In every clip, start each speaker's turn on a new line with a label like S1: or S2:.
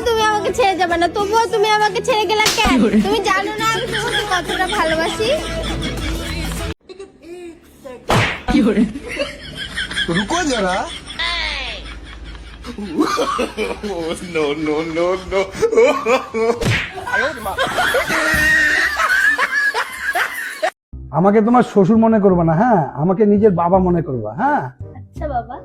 S1: তুমি আমাকে ছেড়ে যাবে না, তবুও তুমি আমাকে ছেড়ে গেলে কেন? তুমি জানো না আমি তোমাকে কতটা ভালোবাসি।
S2: रुको जरा नो नो नो नो
S3: আমাকে তোমার শ্বশুর মনে করবা না, হ্যাঁ? আমাকে নিজের বাবা মনে করবা, হ্যাঁ?
S1: আচ্ছা বাবা,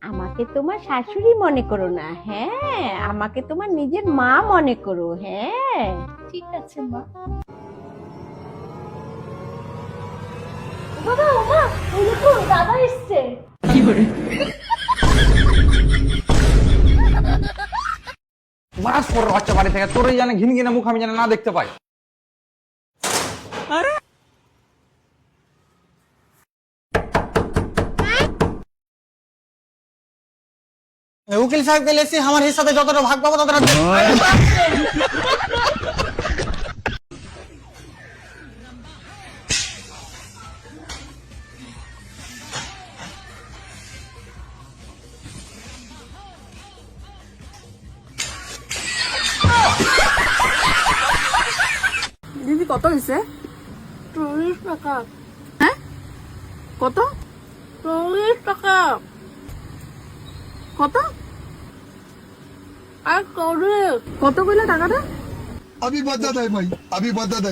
S1: আমাকে তোমার শাশুড়ি মনে করো না, হ্যাঁ? আমাকে তোমার নিজের মা মনে করো, হ্যাঁ? ঠিক আছে মা। বাবা বাবা, ওই দেখো দাদা এসছে।
S4: মাস পর বাচ্চা বাড়ি থেকে তোরই জানে ঘিন ঘিনে মুখ আমি যেন না দেখতে পাই।
S5: উকিল সাহেব গেলে আমার হিসাবে যতটা ভাগ পাবো ততটা
S6: দিদি কত হয়েছে?
S1: 40 টাকা।
S6: হ্যাঁ কত?
S1: 40 টাকা।
S6: কত
S1: আর করে
S6: কত কইলা টাকাটা?
S2: अभी बता दे भाई अभी बता दे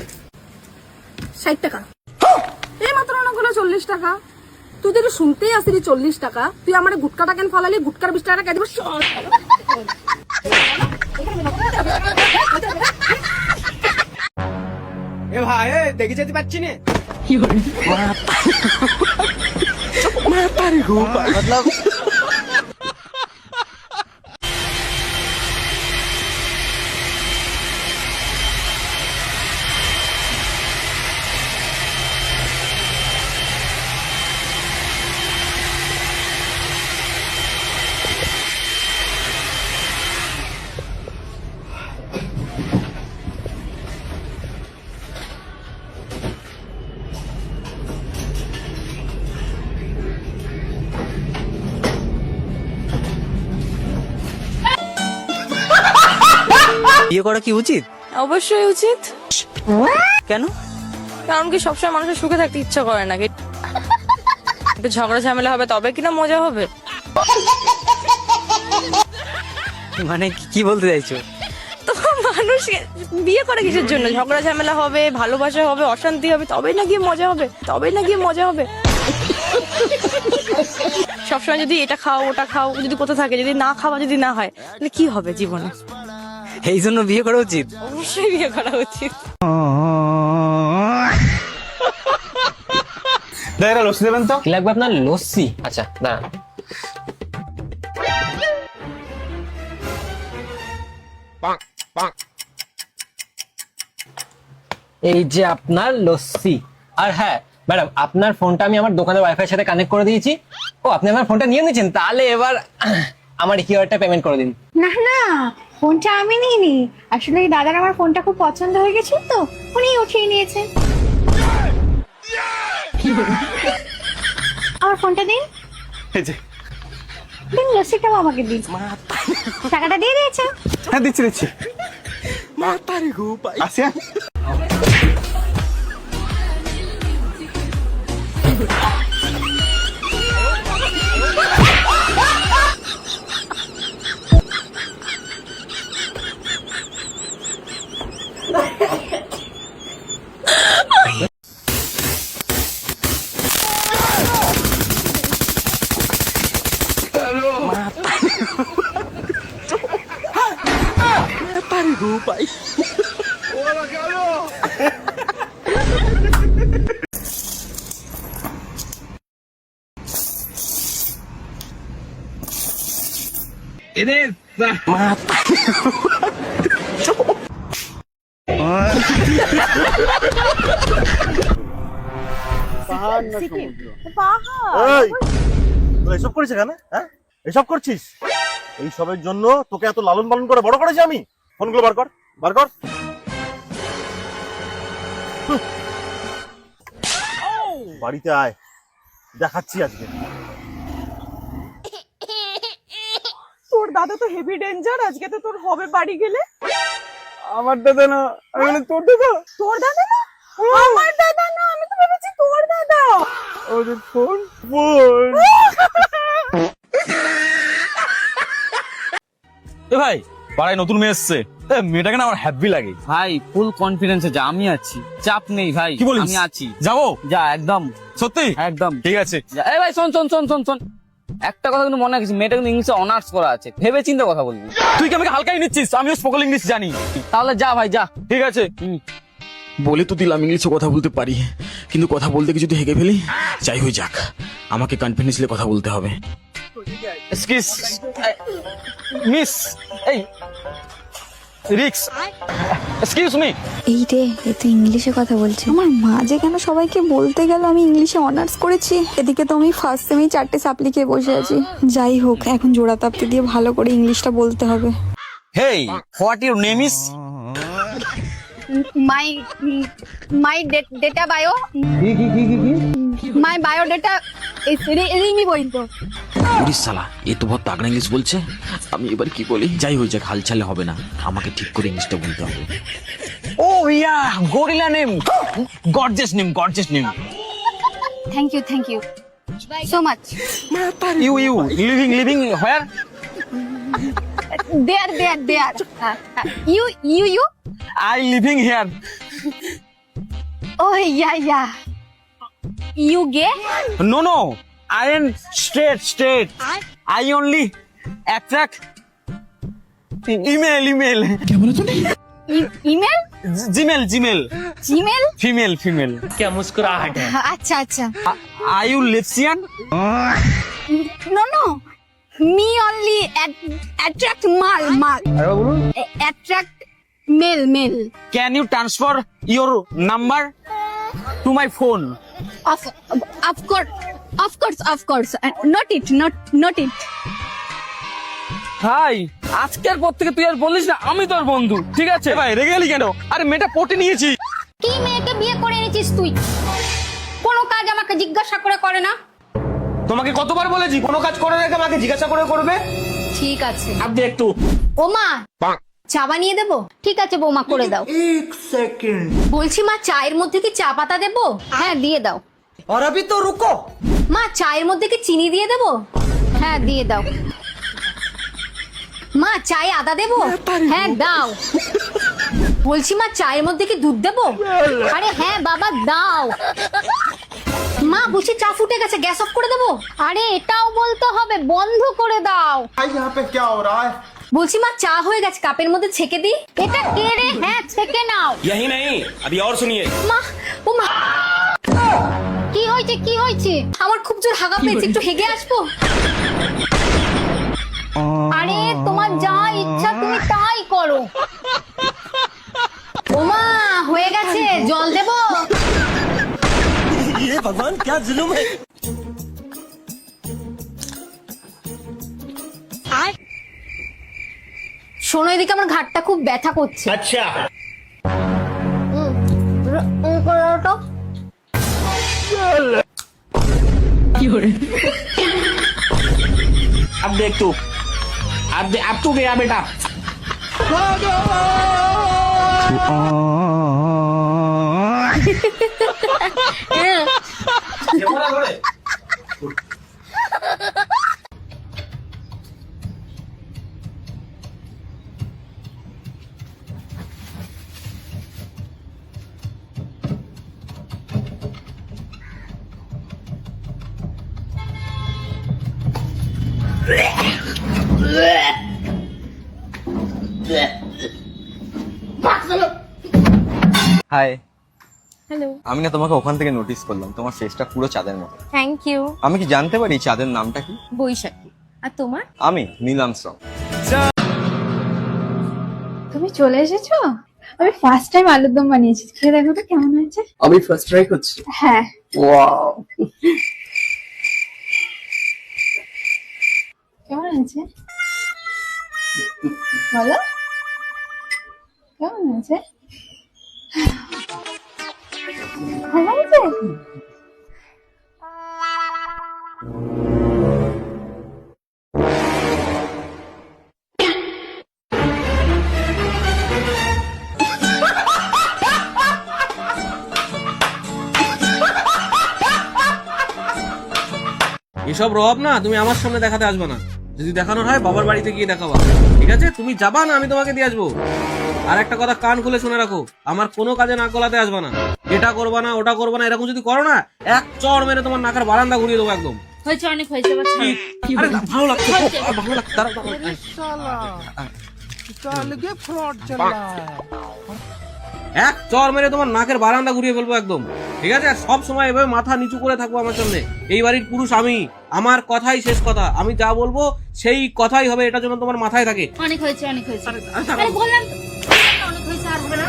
S6: 60 টাকা। এই মাত্র না গুলো 40 টাকা। তুই যদি শুনতেই আসিলি 40 টাকা, তুই আমার গুটকাটা কেন ফালালি? গুটকার 20 টাকা দিব।
S5: এ ভাই দেখে যেতে পারছি না মতলব
S7: বিয়ে করা কি উচিত?
S8: অবশ্যই উচিত।
S7: কেন?
S8: কারণ কি সবসময় মানুষের সুখে থাকতে ইচ্ছা করে নাকি? একটু ঝগড়া ঝামেলা হবে তবে কিনা মজা হবে।
S7: মানে কি বলতে চাইছো?
S8: তো মানুষ বিয়ে করে কিসের জন্য? ঝগড়া ঝামেলা হবে, ভালোবাসা হবে, অশান্তি হবে, তবেই না গিয়ে মজা হবে, তবেই না গিয়ে মজা হবে। সবসময় যদি এটা খাও ওটা খাও যদি কোথাও থাকে, যদি না খাওয়া যদি না হয়, তাহলে কি হবে জীবনে?
S7: এই জন্য বিয়ে করা উচিত।
S8: অবশ্যই বিয়ে করা উচিত।
S4: দাঁড়া লস্যি দেবেন তো।
S7: কি লাগবে আপনার? লস্যি? আচ্ছা দাঁড়ান। এই যে আপনার লস্যি। আর হ্যাঁ ম্যাডাম, আপনার ফোনটা আমি আমার দোকানের ওয়াইফাই সাথে কানেক্ট করে দিয়েছি। ও আপনি আমার ফোনটা নিয়ে নিয়েছেন, তাহলে এবার আমার কিউআরটা পেমেন্ট করে দিন।
S1: না না, ফোনটা আমি নিইনি। আসলে এই দাদার আমার ফোনটা খুব পছন্দ হয়ে গেছে তো উনি উঠিয়ে নিয়েছেন। আমার ফোনটা দিন। দিন, লস্যিটাও আমাকে দিন। টাকাটা দিয়ে দিয়েছে?
S4: হ্যাঁ দিচ্ছি দিচ্ছি। আসি হ্যাঁ?
S9: এসব করিস এখানে? হ্যাঁ এসব করছিস? এইসবের জন্য তোকে এত লালন পালন করে বড় করেছি আমি। ফোনগুলো বার কর, বার কর। বাড়িতে আয়, দেখাচ্ছি আজকে।
S6: তোর দাদা তো হেভি ডেঞ্জার, আজকে তো তোর হবে বাড়ি গেলে।
S4: আমার দাদা না, আমি বলি তোর দাদা।
S6: তোর দাদা না? আমার দাদা না, আমি তো ভেবেছি তোর দাদা।
S4: ওদের ফোন ফোন। এ ভাই, পাড়ায় নতুন মেয়ে এসছে, মেয়েটাকে না আমার হ্যাপি লাগে।
S5: ভাই ফুল কনফিডেন্সে যা, আমি আছি, চাপ নেই ভাই,
S4: কি বলিস?
S5: আমি আছি।
S4: যাবো?
S5: যা একদম
S4: সত্যি?
S5: একদম
S4: ঠিক আছে।
S5: যা। এই ভাই শোন শোন শোন শোন শোন, একটা কথা কিন্তু মনে রাখিস, মেয়েটা কিন্তু ইংলিশে অনার্স করা আছে, ভেবে চিন্তে কথা বলবি।
S4: তুই কি আমাকে হালকাই নিচ্ছিস? আমিও স্পোকেন ইংলিশ জানি।
S5: তাহলে যা ভাই যা।
S4: ঠিক আছে।
S10: বলে তো দিলাম ইংলিশে কথা বলতে পারি, কিন্তু কথা বলতে গিয়ে যদি হেগে ফেলি, যাই হয়ে যাক, আমাকে কনফিডেন্সলি কথা বলতে হবে।
S4: এক্সকিউজ মিস, এই রিক্স, এক্সকিউজ মি।
S11: এই রে, এ তো ইংলিশে কথা বলছে। আমার মা যে কেন সবাইকে বলতে গেল আমি ইংলিশে অনার্স করেছি, এদিকে তো আমি ফার্স্ট সেমেই 4টে সাপ্লি খেয়ে বসে আছি। যাই হোক, এখন জোড়া তাপ্তি দিয়ে ভালো করে ইংলিশটা বলতে হবে।
S4: Hey, what your name is?
S11: My data bio, my bio data Rimi বইতো।
S10: পুলিশ শালা, এ তো বহুত তাগড়া ইংলিশ বলছে, আমি এবার কি বলি? যাই হয়ে যাক, হাল ছালে হবে না, আমাকে ঠিক করে ইংলিশটা বলতে হবে।
S4: Oh yeah, gorilla name, gorgeous name, gorgeous name.
S11: Thank you so much.
S4: You living where?
S11: There you
S4: I living here.
S11: Oh yeah you gay?
S4: No, I am straight. I only attract email.
S11: Email?
S4: Gmail. Female.
S11: আচ্ছা
S4: Are you lesbian?
S11: No me only attract মাল attract male.
S4: Can you transfer your number to my phone?
S11: Of course. Not it.
S4: ভাই, আজকের পর থেকে তুই আর বলিস না আমি তোর বন্ধু, ঠিক আছে? ভাই রেগে গেলি কেন? আরে মেয়েটা পটে নিয়েছি।
S11: কি মেয়েকে বিয়ে করে এনেছিস তুই? কোনো কাজ আমাকে জিজ্ঞাসা করে না।
S4: তোমাকে কতবার বলেছি কোনো কাজ করে রেখে আমাকে জিজ্ঞাসা করে করবে?
S11: ঠিক আছে।
S4: আপনি একটু
S11: ও মা, চা বানিয়ে দেবো? ঠিক আছে বৌমা, করে দাও। বলছি মা, চায়ের মধ্যে কি চা পাতা দেবো? হ্যাঁ দিয়ে দাও।
S5: और अभी तो रुको।
S11: মা, চায়ের মধ্যে কি চিনি দিয়ে দেবো? হ্যাঁ দিয়ে দাও। মা, চায়ে আদা দেবো? হ্যাঁ দাও। বলছি মা, চায়ের মধ্যে কি দুধ দেবো? আরে হ্যাঁ বাবা দাও। মা, বলছি চা ফুটে গেছে, গ্যাস অফ করে দেবো? আরে এটাও বলতে হবে, বন্ধ করে দাও। বলছি মা, চা হয়ে গেছে, কাপের মধ্যে ছেঁকে দিই? এটা কে রে? হ্যাঁ ছেঁকে নাও।
S10: यही नहीं, अभी और सुनिए।
S11: মা, ও মা, কি হয়েছে? আমার খুব জোর হাগা পেয়েছে, একটু হেগে আসবো? আরে তোমার যা ইচ্ছা তুমি তাই করো। ও মা, হয়ে গেছে, জল দেবো?
S5: ये भगवान क्या जुल्म है।
S11: শোনো, এদিকে আমার ঘাটটা খুব ব্যথা করছে।
S10: अच्छा, अब देख तू, अब तू गया बेटा।
S7: হাই,
S8: হ্যালো,
S7: আমি না তোমাকে ওখান থেকে নোটিস করলাম, তোমার ফেসটা পুরো চাঁদের মতো।
S8: Thank you.
S7: আমি কি জানতে পারি চাঁদের নামটা কি?
S8: বৈশাখী। আর তোমার?
S7: আমি নীল আর্মস্ট্রং।
S11: তুমি চলে এসেছো? আমি ফার্স্ট টাইম আলুর দম বানিয়েছি, খেয়ে দেখো তো কেমন হয়েছে।
S7: আমি ফার্স্ট ট্রাই করছি।
S11: হ্যাঁ।
S7: ওয়াও,
S11: কেমন হয়েছে বলো, কেমন হয়েছে? ভালো হয়েছে?
S4: এইসব রব না তুমি আমার সামনে দেখাতে আসবে না, যদি দেখানোর হয় বাবার বাড়িতে গিয়ে দেখাবা, ঠিক আছে? তুমি যাবা না, আমি তোমাকে দিয়ে আসবো। আর একটা কথা কান খুলে শুনে রাখো, আমার কোনো কাজে নাক গলাতে আসবে না, এটা করবা না ওটা করবা না, এরকম যদি করো না এক চড় মেরে তোমার নাকের বারান্দা ঘুরিয়ে দেবো একদম।
S11: হয়েছে, অনেক হয়েছে, এবার ছাড়ো।
S4: আরে ভালো লাগছে, ভালো লাগছে, দাঁড়াও, এক চর মেরে তোমার নাকের বারান্দা ঘুরিয়ে ফেলবো একদম, ঠিক আছে? আর সব সময় এভাবে মাথা নিচু করে থাকবো আমার সামনে। এই বাড়ির পুরুষ আমি, আমার কথাই শেষ কথা, আমি যা বলবো সেই কথাই হবে, এটা যেন তোমার মাথায় থাকে।
S11: অনেক হয়েছে, অনেক হয়েছে। আরে বললাম তো, অনেক হয়েছে, আর হবে না।